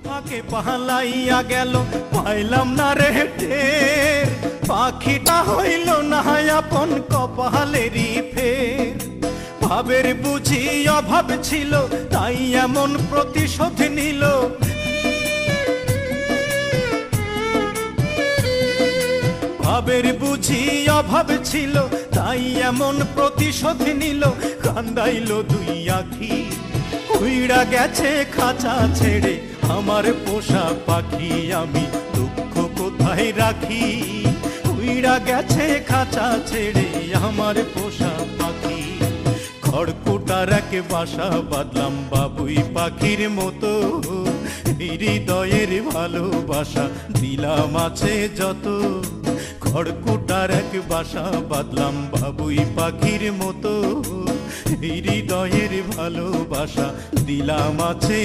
ফাঁকে পালাইয়া গেল পাইলাম না রে টের, পাখিটা হইল না আপন কপালেরই ফের। ভাবের বুঝি অভাব ছিল তাই এমন প্রতিশোধ নিল, ভাবের বুঝি অভাব ছিল তাই এমন প্রতিশোধ নিল। কান্দাইল দুই আখি উইড়া গেছে খাঁচা ছেড়ে আমার পোষা পাখি, আমি দুঃখ কোথায় রাখি। উইড়া গেছে খাঁচা ছেড়ে আমার পোষা পাখি। খড়কুটার এক বাসা বাঁধলাম বাবুই পাখির মতো, হৃদয়ের ভালোবাসা দিলাম আছে যত। খড়কুটার এক বাসা বাঁধলাম বাবুই পাখির মতো, হৃদয়ের ভালোবাসা দিলাম আছে